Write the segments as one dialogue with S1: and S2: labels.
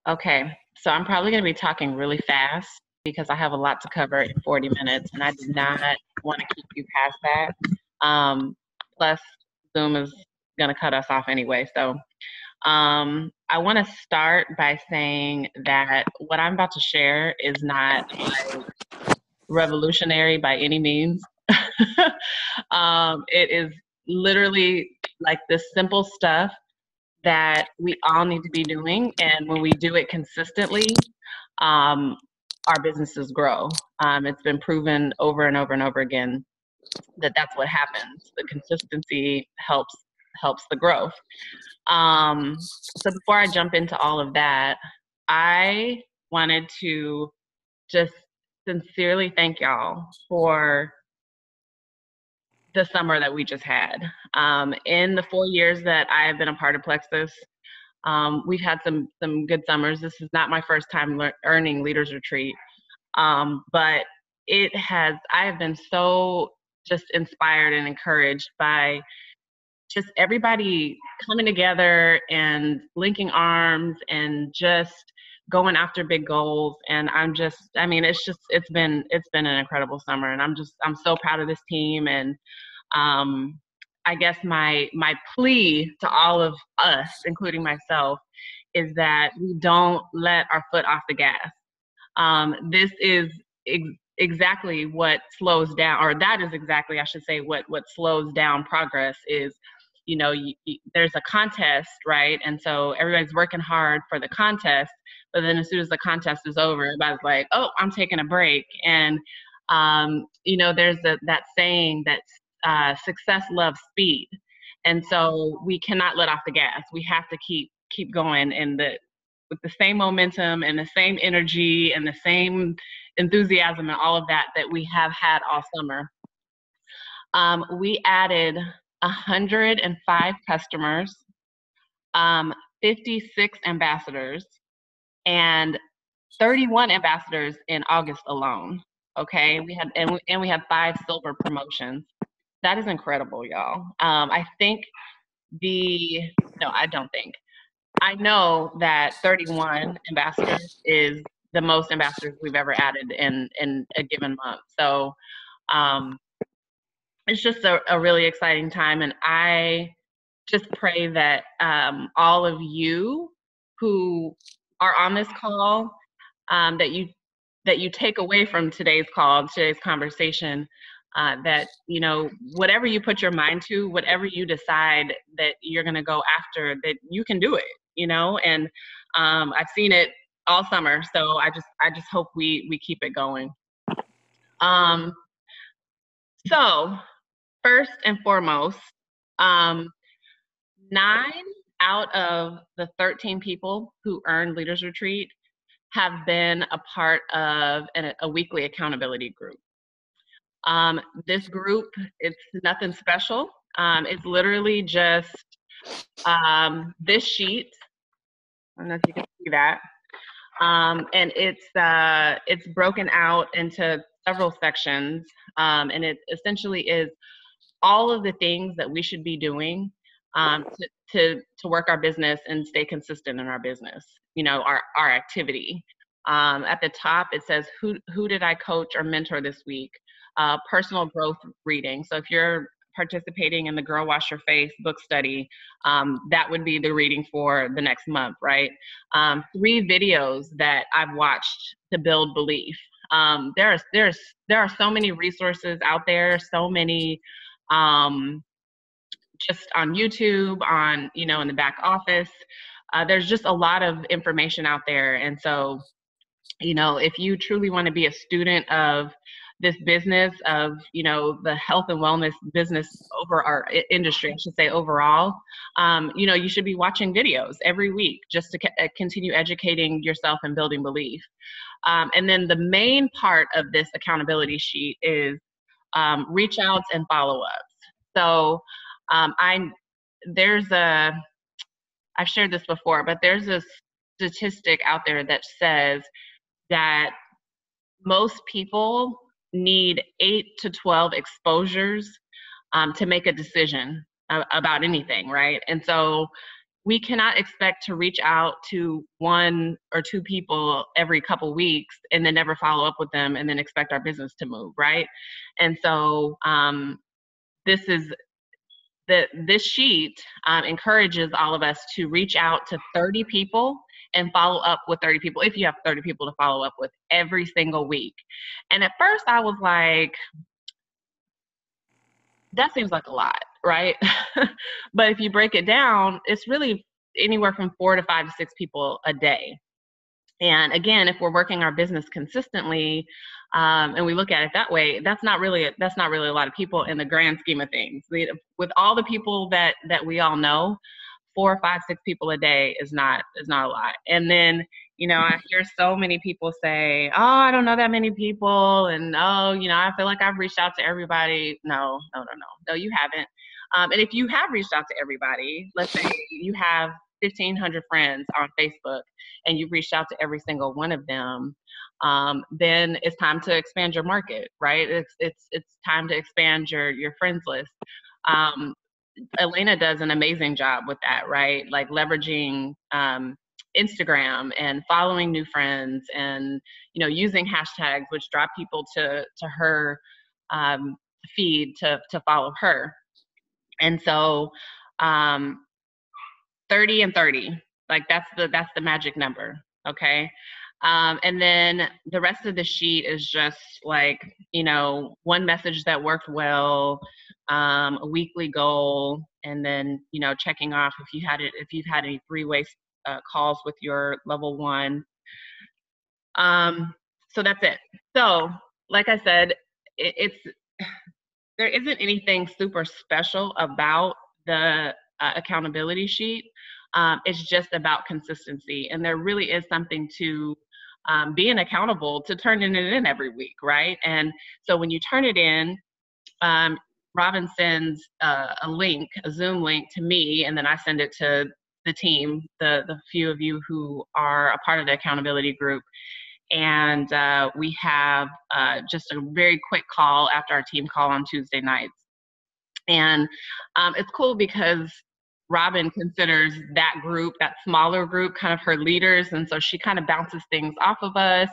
S1: Okay, so I'm probably going to be talking really fast because I have a lot to cover in 40 minutes, and I do not want to keep you past that. Plus, Zoom is going to cut us off anyway. So I want to start by saying that what I'm about to share is not like revolutionary by any means. It is literally like this simple stuff that we all need to be doing. And when we do it consistently, um, our businesses grow. It's been proven over and over and over again that that's what happens. The consistency helps the growth. So before I jump into all of that, I wanted to just sincerely thank y'all for the summer that we just had. In the 4 years that I have been a part of Plexus, we've had some good summers. This is not my first time earning Leaders Retreat, but I have been so just inspired and encouraged by just everybody coming together and linking arms and just going after big goals. And it's been an incredible summer, and I'm so proud of this team. And I guess my plea to all of us, including myself, is that we don't let our foot off the gas. This is exactly what slows down, or that is exactly, I should say, what slows down progress is, there's a contest, right? And so everybody's working hard for the contest, but then as soon as the contest is over, everybody's like, oh, I'm taking a break. And, there's that saying that success loves speed. And so we cannot let off the gas. We have to keep going with the same momentum and the same energy and the same enthusiasm and all of that we have had all summer. We added 105 customers, 56 ambassadors, and 31 ambassadors in August alone. Okay, we had 5 silver promotions. That is incredible, y'all. I don't think. I know that 31 ambassadors is the most ambassadors we've ever added in a given month. So it's just a really exciting time. And I just pray that all of you who are on this call, that you take away from today's conversation, that, whatever you put your mind to, whatever you decide that you're going to go after, that you can do it, and I've seen it all summer. So I just hope we keep it going. So first and foremost, 9 out of the 13 people who earned Leaders Retreat have been a part of a weekly accountability group. This group, it's nothing special. It's literally just this sheet. I don't know if you can see that. And it's broken out into several sections, and it essentially is all of the things that we should be doing to work our business and stay consistent in our business. Our activity. At the top, it says who did I coach or mentor this week? Personal growth reading. So if you're participating in the Girl Wash Your Face book study, that would be the reading for the next month, right? 3 videos that I've watched to build belief. There are so many resources out there, so many just on YouTube, in the back office. There's just a lot of information out there. And so, if you truly want to be a student of this business, of, the health and wellness business over our industry, I should say overall, you should be watching videos every week just to continue educating yourself and building belief. And then the main part of this accountability sheet is reach outs and follow-ups. So I've shared this before, but there's a statistic out there that says that most people need 8 to 12 exposures to make a decision about anything, right? And so we cannot expect to reach out to 1 or 2 people every couple weeks and then never follow up with them and then expect our business to move, right? And so this is this sheet encourages all of us to reach out to 30 people and follow up with 30 people, if you have 30 people to follow up with, every single week. And at first I was like, that seems like a lot, right? But if you break it down, it's really anywhere from 4 to 5 to 6 people a day. And again, if we're working our business consistently, and we look at it that way, that's not really a lot of people in the grand scheme of things. With all the people that we all know, 4, 5, 6 people a day is not a lot. And then, I hear so many people say, "Oh, I don't know that many people," and "Oh, I feel like I've reached out to everybody." No, you haven't. And if you have reached out to everybody, let's say you have 1,500 friends on Facebook, and you've reached out to every single one of them, then it's time to expand your market, right? It's time to expand your friends list. Elena does an amazing job with that, right? Like leveraging Instagram and following new friends, and using hashtags which draw people to her feed to follow her. And so 30 and 30, like that's the magic number, okay? And then the rest of the sheet is just like, one message that worked well, a weekly goal, and then, checking off if you've had any three-way calls with your level 1. So that's it. So, like I said, there isn't anything super special about the accountability sheet. It's just about consistency, and there really is something to being accountable to turning it in every week, right? And so when you turn it in, Robin sends a link, a Zoom link to me, and then I send it to the team, the few of you who are a part of the accountability group. And we have just a very quick call after our team call on Tuesday nights. And it's cool because Robin considers that group, that smaller group, kind of her leaders. And so she kind of bounces things off of us,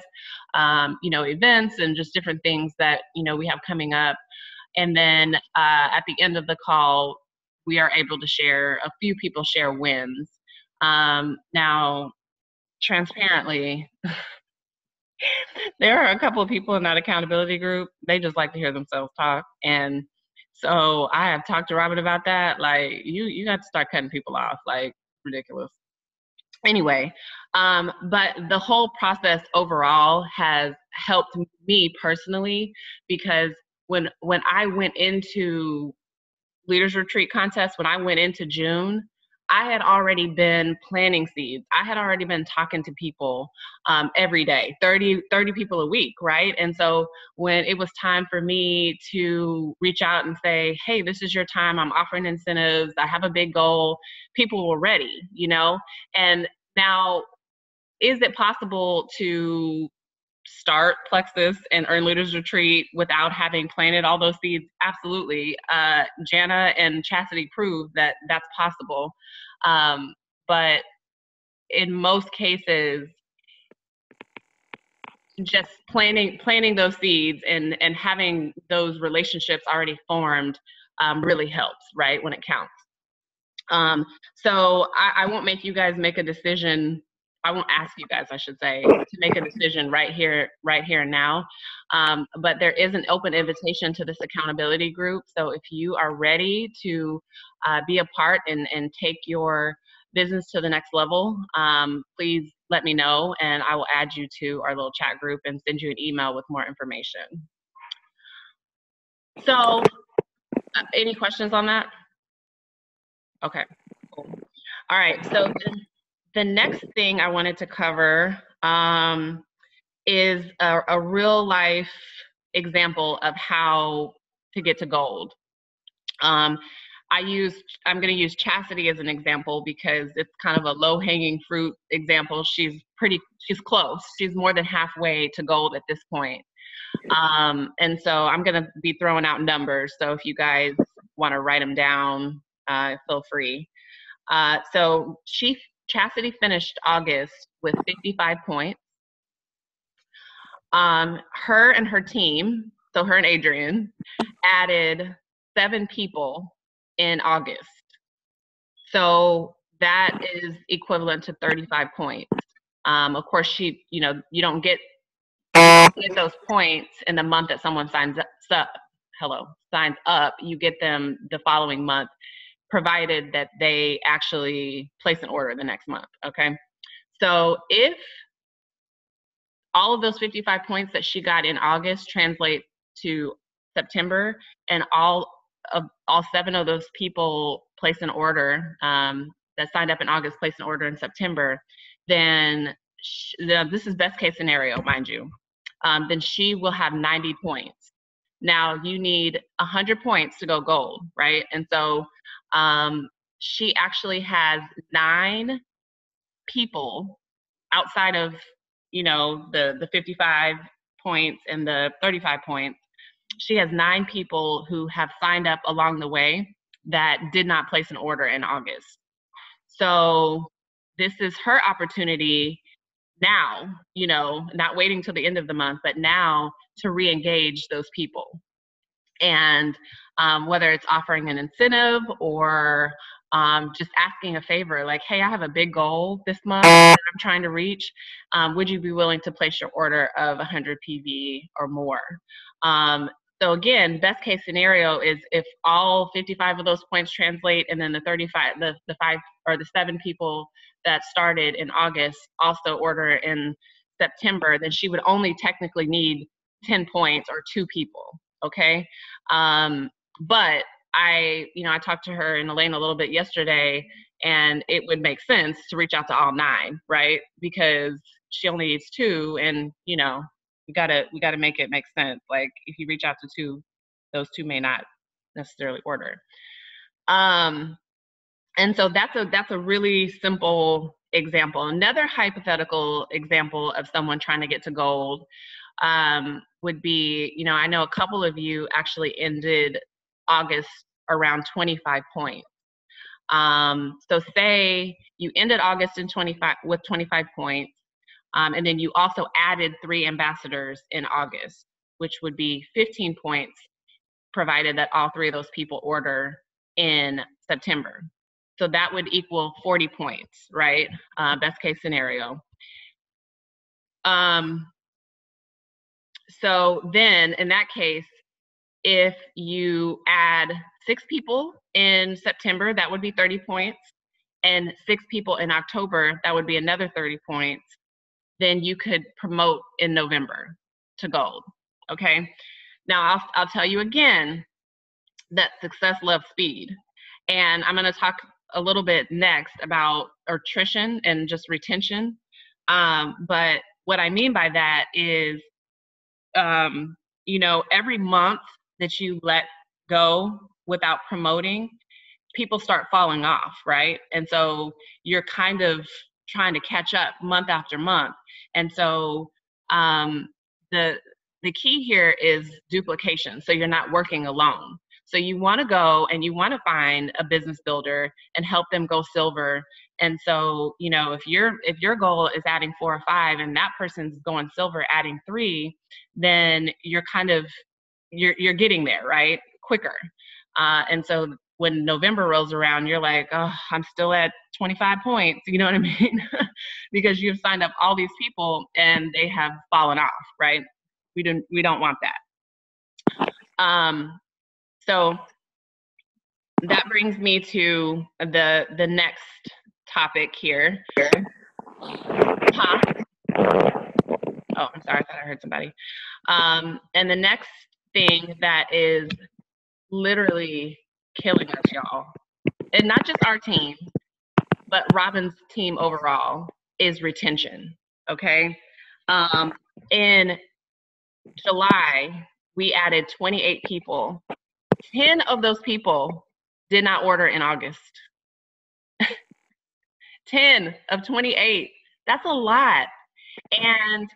S1: events and just different things that, we have coming up. And then at the end of the call, we are able to a few people share wins. Now, transparently, there are a couple of people in that accountability group, they just like to hear themselves talk. And so I have talked to Robin about that. Like, you got to start cutting people off, like, ridiculous. Anyway, but the whole process overall has helped me personally, because when I went into Leaders Retreat Contest, when I went into June, I had already been planting seeds. I had already been talking to people every day, 30 people a week, right? And so when it was time for me to reach out and say, hey, this is your time, I'm offering incentives, I have a big goal, people were ready, And now, is it possible to start Plexus and Earn Leaders Retreat without having planted all those seeds? Absolutely. Jana and Chastity proved that that's possible. But in most cases, just planting those seeds and having those relationships already formed really helps, right, when it counts. So I won't make you guys make a decision. I won't ask you guys, I should say, to make a decision right here and now. But there is an open invitation to this accountability group. So if you are ready to be a part and take your business to the next level, please let me know, and I will add you to our little chat group and send you an email with more information. So any questions on that? Okay, cool. All right, so the next thing I wanted to cover is a real life example of how to get to gold. I'm going to use Chastity as an example because it's kind of a low hanging fruit example. She's close. She's more than halfway to gold at this point. And so I'm going to be throwing out numbers. So if you guys want to write them down, feel free. So Chastity finished August with 55 points. Her and her team, so her and Adrian, added 7 people in August. So that is equivalent to 35 points. Of course, you don't get those points in the month that someone signs up. You get them the following month, provided that they actually place an order the next month. Okay. So if all of those 55 points that she got in August translate to September, and all 7 of those people place an order that signed up in August, place an order in September, then this is best case scenario, mind you. Then she will have 90 points. Now you need 100 points to go gold, right? And so she actually has 9 people outside of the 55 points and the 35 points. She has 9 people who have signed up along the way that did not place an order in August. So this is her opportunity now, not waiting till the end of the month, but now to re-engage those people. And whether it's offering an incentive or just asking a favor, like, hey, I have a big goal this month that I'm trying to reach. Would you be willing to place your order of 100 PV or more? So again, best case scenario is if all 55 of those points translate, and then the 5 or the 7 people that started in August also order in September, then she would only technically need 10 points or 2 people. Okay. But I talked to her and Elaine a little bit yesterday, and it would make sense to reach out to all 9, right? Because she only needs 2, and we gotta make it make sense. Like if you reach out to 2, those 2 may not necessarily order. And so that's a really simple example. Another hypothetical example of someone trying to get to gold would be, I know a couple of you actually ended August around 25 points. So say you ended August with 25 points, and then you also added 3 ambassadors in August, which would be 15 points, provided that all 3 of those people order in September. So that would equal 40 points, right? Best case scenario. So then in that case, if you add 6 people in September, that would be 30 points, and 6 people in October, that would be another 30 points. Then you could promote in November to gold, okay? Now I'll tell you again that success loves speed. And I'm gonna talk a little bit next about attrition and just retention. But what I mean by that is, every month that you let go without promoting, people start falling off, right? And so you're kind of trying to catch up month after month. And so the key here is duplication. So you're not working alone. So you want to go and you want to find a business builder and help them go silver. And so, if your goal is adding 4 or 5 and that person's going silver adding 3, then you're kind of, you're getting there, right? Quicker. And so when November rolls around, you're like, oh, I'm still at 25 points. You know what I mean? Because you've signed up all these people and they have fallen off, right? We don't want that. So that brings me to the next topic here. Huh? Oh, I'm sorry, I thought I heard somebody. And the next thing that is literally killing us, y'all, and not just our team, but Robin's team overall, is retention, okay? In July, we added 28 people. 10 of those people did not order in August. 10 of 28. That's a lot. And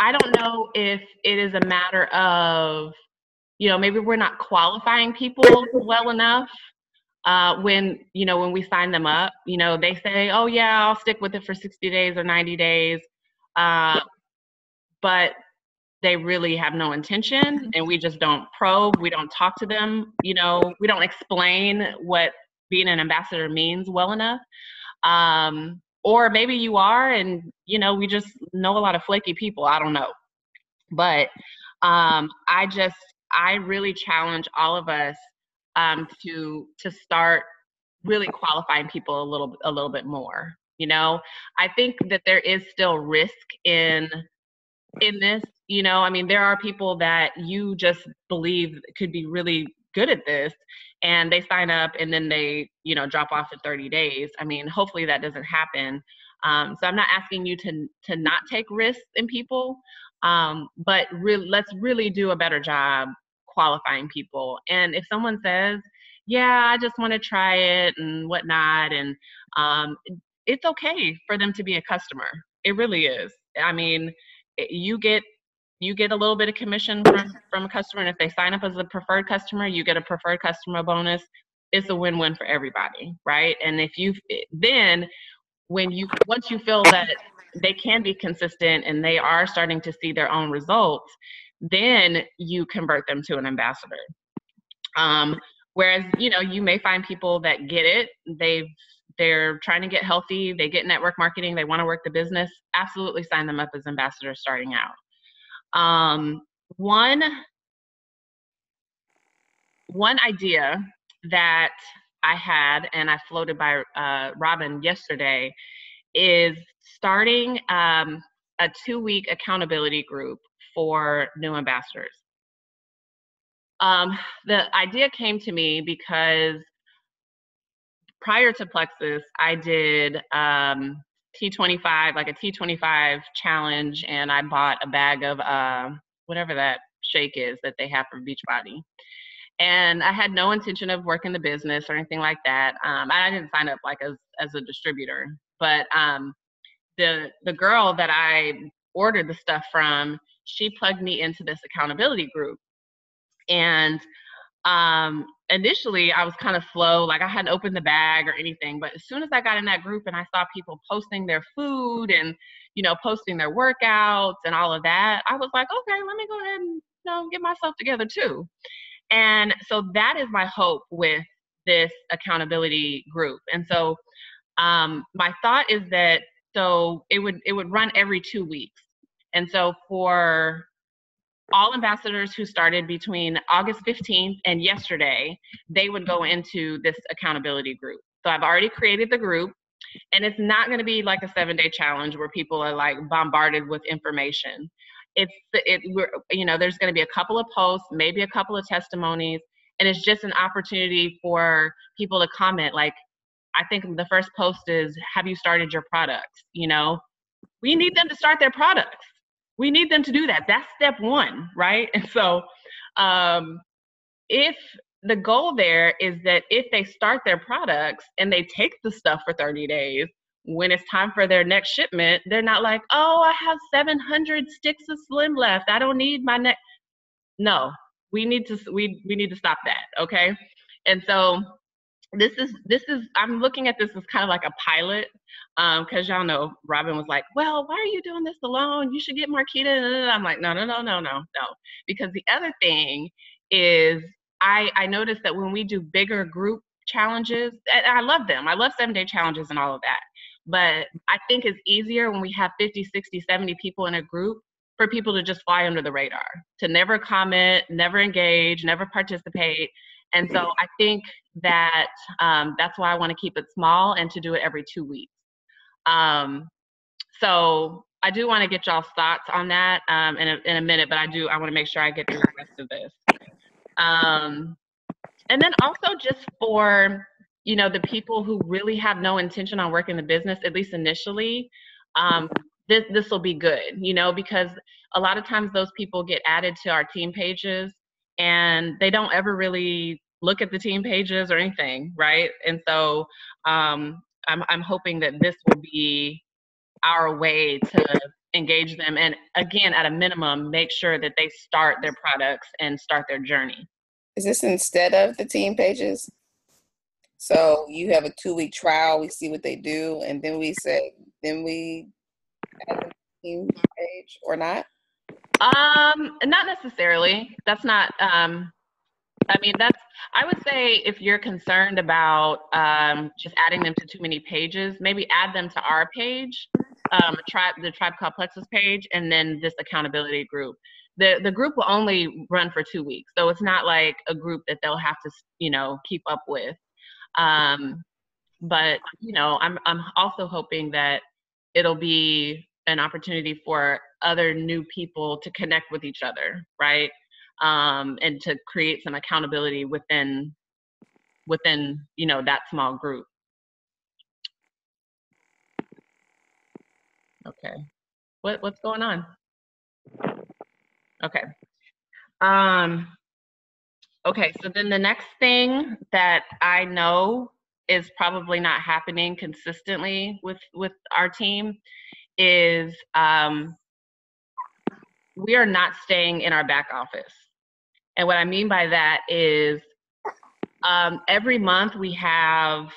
S1: I don't know if it is a matter of, maybe we're not qualifying people well enough. when we sign them up, they say, oh yeah, I'll stick with it for 60 days or 90 days. But they really have no intention, and we just don't probe. We don't talk to them. We don't explain what being an ambassador means well enough. Or maybe you are, and we just know a lot of flaky people. I don't know. But I really challenge all of us to start really qualifying people a little bit more. I think that there is still risk in this. I mean, there are people that you just believe could be really good at this, and they sign up and then they drop off in 30 days. I mean, hopefully that doesn't happen. So I'm not asking you to not take risks in people, but let's really do a better job qualifying people. And if someone says, yeah, I just want to try it and whatnot, and it's okay for them to be a customer. It really is. I mean, you get a little bit of commission from a customer, and if they sign up as a preferred customer, you get a preferred customer bonus. It's a win-win for everybody, right? And then once you feel that they can be consistent and they are starting to see their own results, then you convert them to an ambassador. Whereas you may find people that get it, they're trying to get healthy, they get network marketing, they want to work the business. Absolutely sign them up as ambassadors starting out. One idea that I had, and I floated by Robin yesterday, is starting a 2-week accountability group for new ambassadors. The idea came to me because prior to Plexus, I did T25, like a T25 challenge, and I bought a bag of whatever that shake is that they have for Beachbody. And I had no intention of working the business or anything like that. I didn't sign up like as a distributor, but the girl that I ordered the stuff from, she plugged me into this accountability group. And initially I was kind of slow, like I hadn't opened the bag or anything, but as soon as I got in that group and I saw people posting their food and posting their workouts and all of that, I was like, okay, let me go ahead and get myself together too. And so that is my hope with this accountability group. And so my thought is that it would run every 2 weeks. And so for all ambassadors who started between August 15th and yesterday, they would go into this accountability group. So I've already created the group, and it's not going to be like a 7-day challenge where people are like bombarded with information. There's going to be a couple of posts, maybe a couple of testimonies, and it's just an opportunity for people to comment. Like, I think the first post is, have you started your products? We need them to start their products. We need them to do that. That's step one, right? And so if the goal there is that if they start their products and they take the stuff for 30 days, when it's time for their next shipment, they're not like, oh, I have 700 sticks of Slim left. I don't need my next. No, we need to stop that. Okay. And so this is I'm looking at this as kind of like a pilot, because y'all know Robin was like, well, why are you doing this alone? You should get Marquita. I'm like, no, because the other thing is I noticed that when we do bigger group challenges, and I love them, I love 7-day challenges and all of that, but I think it's easier when we have 50, 60, 70 people in a group for people to just fly under the radar, to never comment, never engage, never participate. And so I think that that's why I want to keep it small and to do it every 2 weeks. So I do want to get y'all's thoughts on that in a minute, but I want to make sure I get through the rest of this. And then also just for, the people who really have no intention on working the business, at least initially, this will be good, because a lot of times those people get added to our team pages and they don't ever really look at the team pages or anything, right? And so I'm hoping that this will be our way to engage them, and again, at a minimum, make sure that they start their products and start their journey.
S2: Is this instead of the team pages? So you have a 2-week trial. We see what they do, and then we add them to the team page or not.
S1: Not necessarily. That's not. I mean, I would say if you're concerned about just adding them to too many pages, maybe add them to our page, the Tribe Called Plexus page, and then this accountability group. The group will only run for 2 weeks, so it's not like a group that they'll have to, keep up with. But I'm also hoping that it'll be an opportunity for other new people to connect with each other, right? And to create some accountability within that small group. Okay, what's going on? Okay. Okay, so then the next thing that I know is probably not happening consistently with our team is we are not staying in our back office. And what I mean by that is every month we have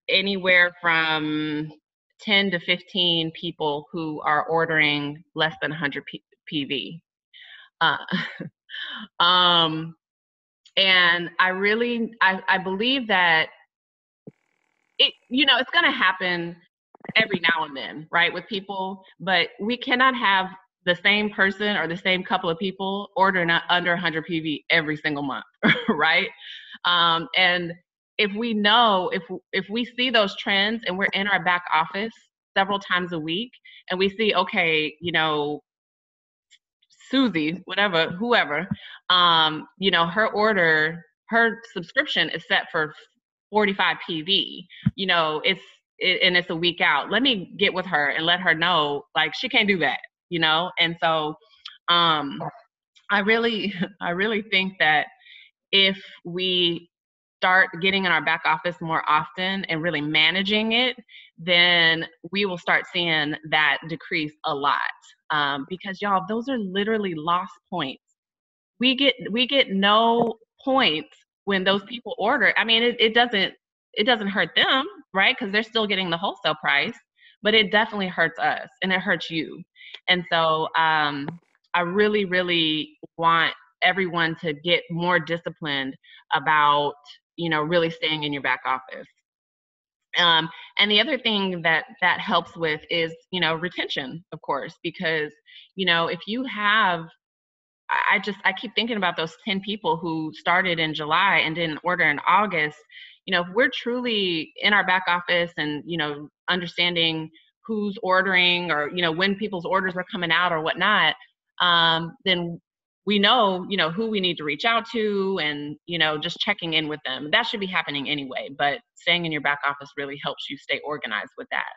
S1: anywhere from 10 to 15 people who are ordering less than 100 PV. And I believe that it's going to happen every now and then, right, with people, but we cannot have the same person or the same couple of people ordering under 100 PV every single month, right? And if we know, if we see those trends and we're in our back office several times a week and we see, okay, Susie, whoever, her subscription is set for 45 PV, and it's a week out. Let me get with her and let her know, like, she can't do that, And so, I really think that if we start getting in our back office more often and really managing it, then we will start seeing that decrease a lot. Because y'all, those are literally lost points. We get no points when those people order. I mean, it doesn't hurt them, right? Because they're still getting the wholesale price, but it definitely hurts us and it hurts you. And so I really, really want everyone to get more disciplined about, really staying in your back office. And the other thing that helps with is, retention, of course, because, if you have, I keep thinking about those 10 people who started in July and didn't order in August. If we're truly in our back office and, understanding who's ordering or, when people's orders are coming out or whatnot, then we know, who we need to reach out to and, just checking in with them. That should be happening anyway, but staying in your back office really helps you stay organized with that.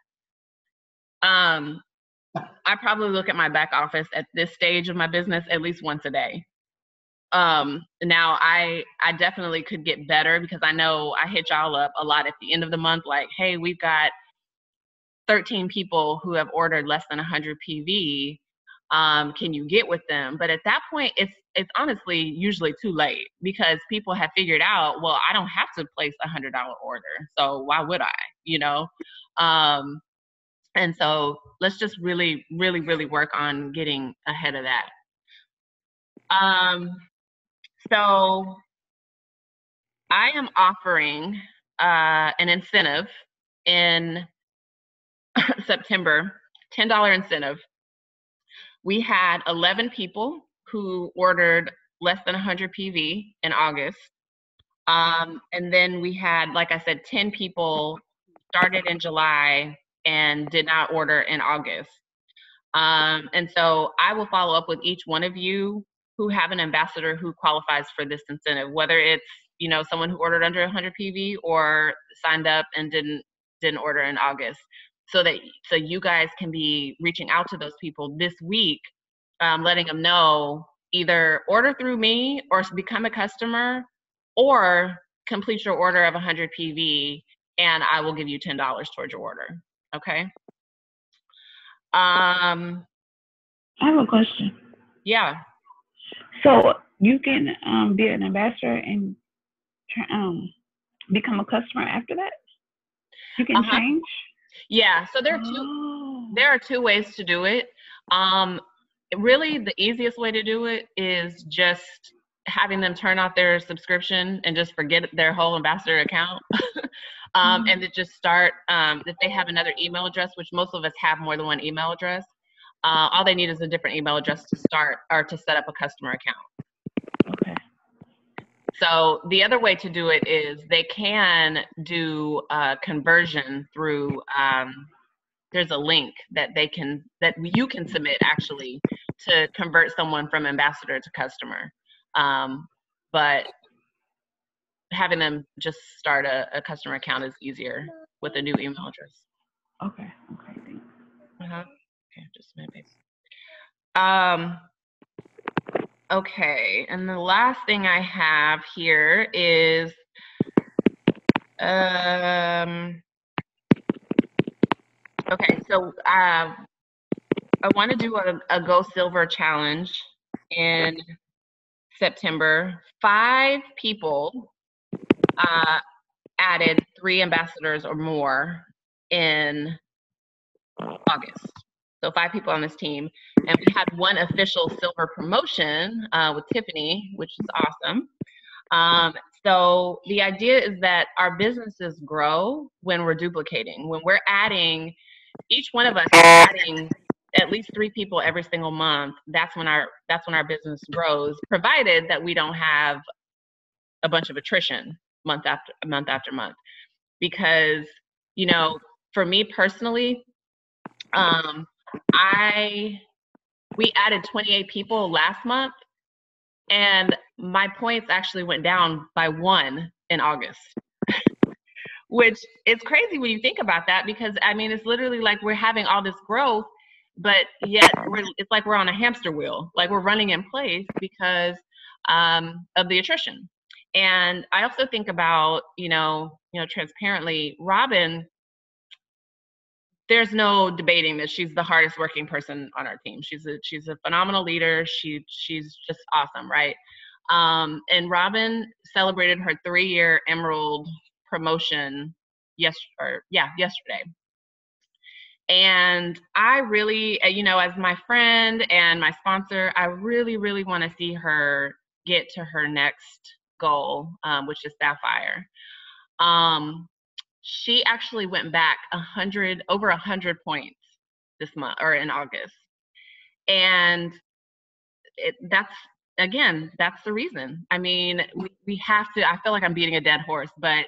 S1: I probably look at my back office at this stage of my business at least once a day. Now I definitely could get better because I know I hit y'all up a lot at the end of the month, like, hey, we've got 13 people who have ordered less than 100 PV. Can you get with them? But at that point, it's honestly usually too late because people have figured out, well, I don't have to place a $100 order, so why would I? And so let's just really, really, really work on getting ahead of that. So I am offering an incentive in September, $10 incentive. We had 11 people who ordered less than 100 PV in August. And then we had, like I said, 10 people started in July and did not order in August. And so I will follow up with each one of you who have an ambassador who qualifies for this incentive, whether it's, someone who ordered under 100 PV or signed up and didn't order in August, so you guys can be reaching out to those people this week, letting them know either order through me or become a customer or complete your order of 100 PV and I will give you $10 towards your order. Okay.
S3: I have a question.
S1: Yeah.
S3: So you can be an ambassador and become a customer after that? You can
S1: Uh-huh.
S3: change?
S1: Yeah, so
S3: Oh.
S1: there are two ways to do it. Really, the easiest way to do it is just having them turn off their subscription and just forget their whole ambassador account. And to just start, if they have another email address, which most of us have more than one email address, all they need is a different email address to start or to set up a customer account.
S3: Okay.
S1: So the other way to do it is they can do conversion through, there's a link that you can submit actually to convert someone from ambassador to customer. But having them just start a customer account is easier with a new email address.
S3: Okay. Okay. Thanks.
S1: Okay, just a minute. Okay, and the last thing I have here is okay, so I want to do a Go Silver challenge in September. 5 people added 3 ambassadors or more in August. So 5 people on this team. And we had 1 official silver promotion with Tiffany, which is awesome. So the idea is that our businesses grow when we're duplicating. When we're adding, each one of us is adding at least 3 people every single month. That's when our business grows, provided that we don't have a bunch of attrition month after month. Because, you know, for me personally, we added 28 people last month, and my points actually went down by 1 in August. Which is crazy when you think about that, because I mean, it's literally like we're having all this growth, but yet it's like we're on a hamster wheel, like we're running in place because of the attrition. And I also think about, transparently, Robin, there's no debating that she's the hardest working person on our team. She's a phenomenal leader. She's just awesome, right? And Robin celebrated her 3-year Emerald promotion yesterday. And I really, as my friend and my sponsor, I really, really want to see her get to her next goal, which is Sapphire. She actually went back over 100 points this month or in August. And that's the reason. I mean, we have to, I feel like I'm beating a dead horse, but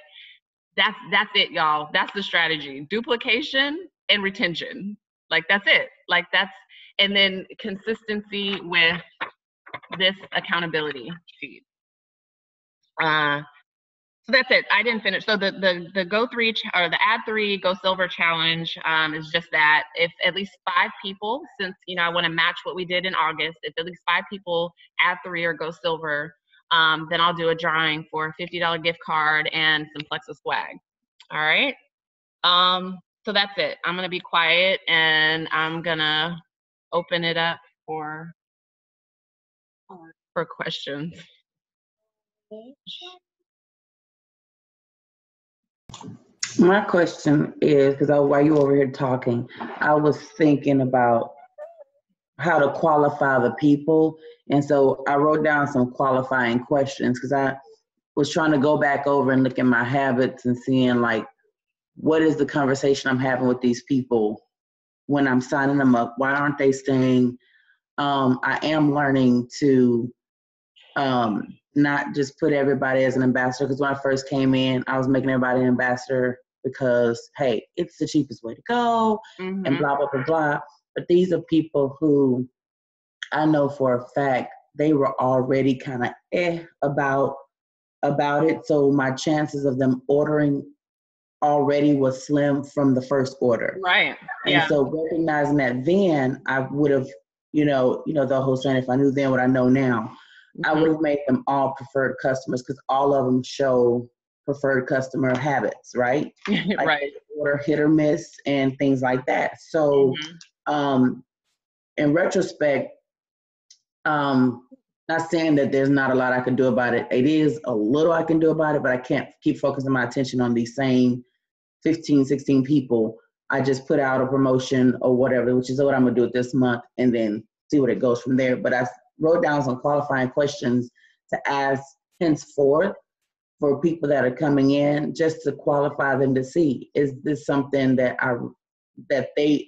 S1: that's it, y'all. That's the strategy: duplication and retention. Like, that's it. And then consistency with this accountability sheet. So that's it. I didn't finish. So the Go 3 or the Add 3 Go Silver challenge is just that. If at least 5 people, since I want to match what we did in August, if at least 5 people add 3 or Go Silver, then I'll do a drawing for a $50 gift card and some Flexa swag. All right. So that's it. I'm gonna be quiet and I'm gonna open it up for questions.
S4: My question is, because while you were over here talking, I was thinking about how to qualify the people. And so I wrote down some qualifying questions because I was trying to go back over and look at my habits and seeing, like, what is the conversation I'm having with these people when I'm signing them up? Why aren't they staying? I am learning to not just put everybody as an ambassador, because when I first came in, I was making everybody an ambassador because, hey, it's the cheapest way to go, and blah, blah, blah, blah. But these are people who I know for a fact they were already kind of about it. So my chances of them ordering already was slim from the first order.
S1: Right.
S4: And so recognizing that then, I would have, the whole saying, if I knew then what I know now, I would have made them all preferred customers, because all of them show preferred customer habits, right? Like,
S1: right.
S4: Order hit or miss and things like that. So in retrospect, not saying that there's not a lot I can do about it. It is a little I can do about it, but I can't keep focusing my attention on these same 15, 16 people. I just put out a promotion or whatever, which is what I'm gonna do it this month, and then see what it goes from there. But I wrote down some qualifying questions to ask henceforth for people that are coming in, just to qualify them to see, is this something that they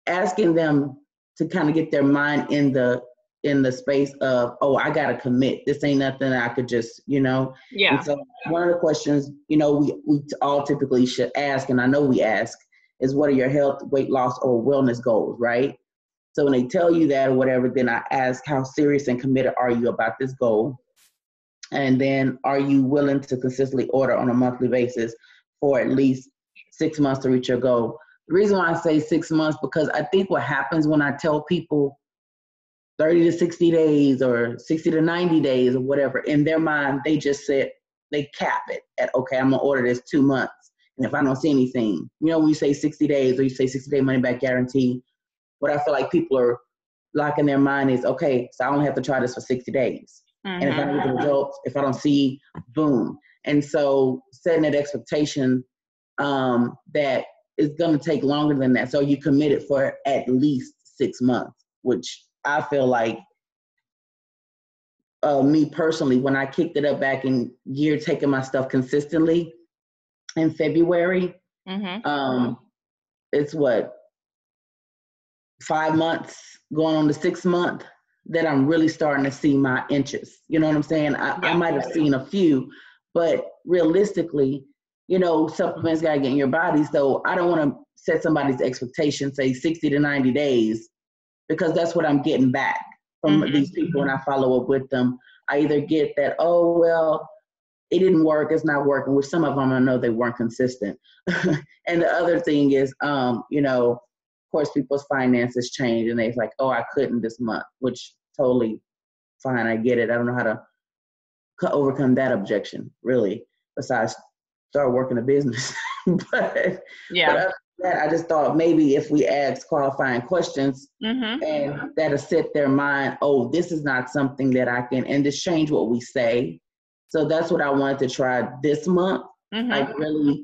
S4: asking them to kind of get their mind in the space of, oh, I gotta commit. This ain't nothing I could just,
S1: Yeah.
S4: And so one of the questions, we all typically should ask, and I know we ask, is what are your health, weight loss, or wellness goals, right? So when they tell you that or whatever, then I ask, how serious and committed are you about this goal? And then, are you willing to consistently order on a monthly basis for at least 6 months to reach your goal? The reason why I say 6 months, because I think what happens when I tell people 30 to 60 days or 60 to 90 days or whatever, in their mind, they just said, they cap it at, okay, I'm gonna order this 2 months. And if I don't see anything, when you say 60 days or you say 60-day money back guarantee, what I feel like people are locking their mind is, okay, so I only have to try this for 60 days. And if I don't get the results, if I don't see, boom. And so setting that expectation that it's going to take longer than that. So you committed for at least 6 months, which I feel like me personally, when I kicked it up back in year, taking my stuff consistently in February, it's what, 5 months going on the 6th month that I'm really starting to see my interest. You know what I'm saying? I might have seen a few, but realistically, supplements got to get in your body. So I don't want to set somebody's expectation, say 60 to 90 days, because that's what I'm getting back from these people when I follow up with them. I either get that, oh, well, it didn't work, it's not working, which some of them I know they weren't consistent. And the other thing is, of course, people's finances change and they're like, oh, I couldn't this month, which totally fine. I get it. I don't know how to overcome that objection, really, besides start working a business. but other than that, I just thought maybe if we ask qualifying questions and that'll set their mind, oh, this is not something that I can, and just change what we say. So that's what I wanted to try this month. Like really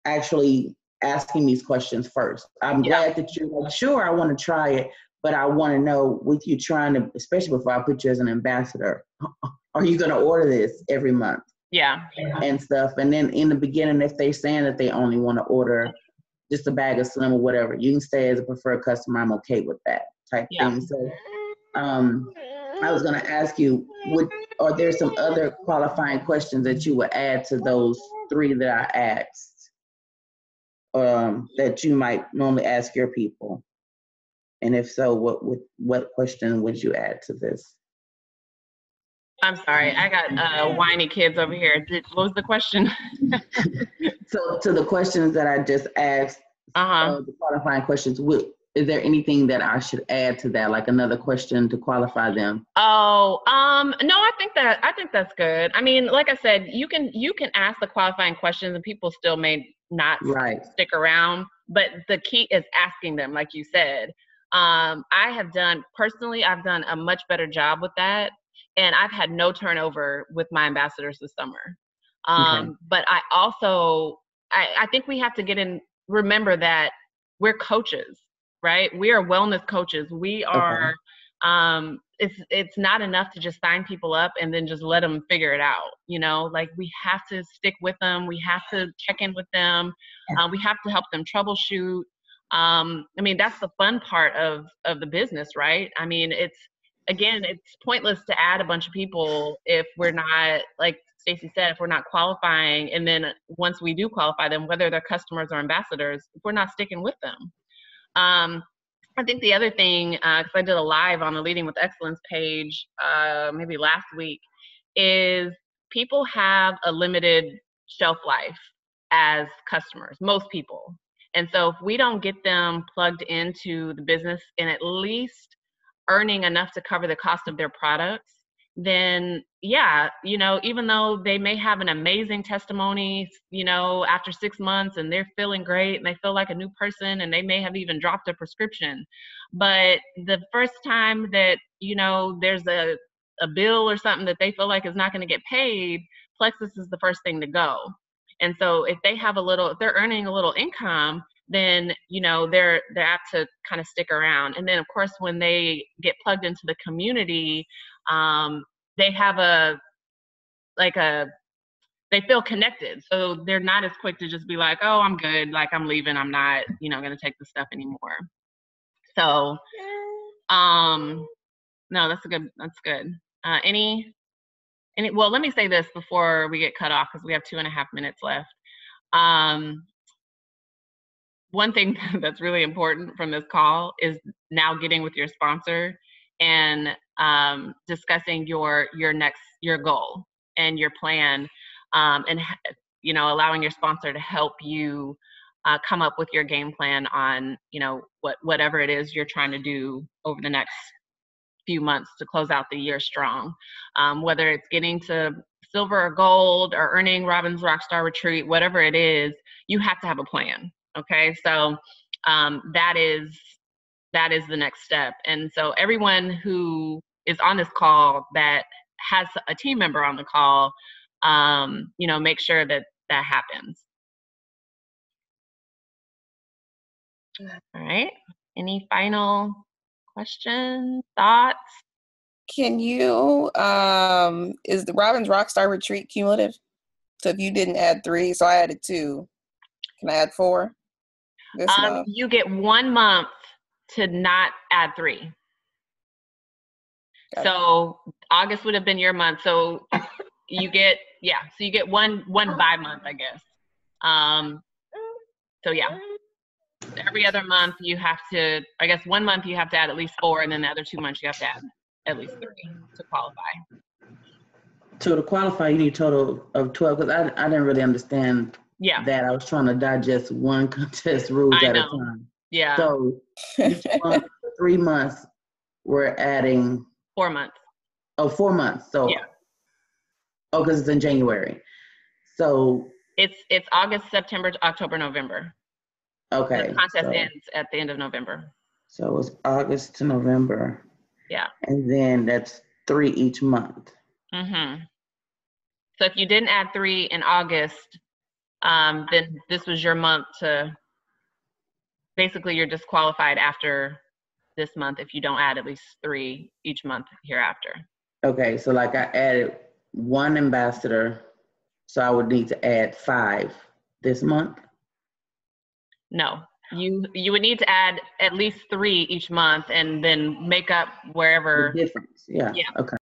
S4: actually asking these questions first. I'm glad that you're like, sure, I want to try it, but I want to know, with you trying to, especially before I put you as an ambassador, are you going to order this every month?
S1: Yeah.
S4: And stuff. And then in the beginning, if they're saying that they only want to order just a bag of Slim or whatever, you can stay as a preferred customer. I'm okay with that type thing. So I was going to ask you, are there some other qualifying questions that you would add to those 3 that I asked? That you might normally ask your people, and if so, what question would you add to this?
S1: I'm sorry, I got whiny kids over here. What was the question?
S4: So to the questions that I just asked, the qualifying questions, is there anything that I should add to that, like another question to qualify them?
S1: Oh, no, I think that's good. I mean, like I said, you can ask the qualifying questions and people still may not stick around, but the key is asking them, like you said. I've done a much better job with that, and I've had no turnover with my ambassadors this summer. But I also, I think we have to remember that we're coaches, right? We are wellness coaches. We are, it's not enough to just sign people up and then just let them figure it out. Like we have to stick with them. We have to check in with them. We have to help them troubleshoot. I mean, that's the fun part of the business, right? I mean, it's pointless to add a bunch of people if we're not, like Stacey said, if we're not qualifying. And then once we do qualify them, whether they're customers or ambassadors, if we're not sticking with them. I think the other thing, because I did a live on the Leading with Excellence page maybe last week, is people have a limited shelf life as customers, most people. And so if we don't get them plugged into the business and at least earning enough to cover the cost of their products, then yeah, even though they may have an amazing testimony, after 6 months and they're feeling great and they feel like a new person and they may have even dropped a prescription. But the first time that, there's a bill or something that they feel like is not going to get paid, Plexus is the first thing to go. And so if they're earning a little income, then, they're apt to kind of stick around. And then of course, when they get plugged into the community, they have they feel connected. So they're not as quick to just be like, oh, I'm good. Like, I'm leaving. I'm not, going to take this stuff anymore. So, no, that's good. Well, let me say this before we get cut off, because we have 2.5 minutes left. One thing that's really important from this call is now getting with your sponsor and discussing your goal and your plan, and allowing your sponsor to help you come up with your game plan on whatever it is you're trying to do over the next few months to close out the year strong. Whether it's getting to silver or gold or earning Robin's Rockstar Retreat, whatever it is, you have to have a plan. Okay, so that is the next step. And so everyone who is on this call that has a team member on the call, make sure that happens. All right. Any final questions, thoughts?
S2: Can you, is the Robin's Rockstar Retreat cumulative? So if you didn't add 3, so I added 2, can I add 4 this month?
S1: You get 1 month to not add 3.
S2: Gotcha.
S1: So August would have been your month. So you get, so you get one by month, I guess. So yeah, every other month you have to, I guess 1 month you have to add at least 4, and then the other 2 months you have to add at least 3 to qualify.
S4: So to qualify, you need a total of 12, because I didn't really understand that. I was trying to digest one contest rules at a time.
S1: Yeah.
S4: So each month, 3 months, we're adding
S1: 4 months.
S4: Oh, 4 months. So
S1: yeah.
S4: Oh, because it's in January. So
S1: it's August, September, October, November.
S4: Okay.
S1: The contest ends at the end of November.
S4: So it's August to November.
S1: Yeah.
S4: And then that's 3 each month.
S1: Mm-hmm. So if you didn't add 3 in August, then this was your month to, basically you're disqualified after this month if you don't add at least 3 each month hereafter.
S4: Okay, so like I added 1 ambassador, so I would need to add 5 this month?
S1: No, you would need to add at least 3 each month and then make up wherever.
S4: The difference, yeah.
S1: Yeah.
S4: Okay.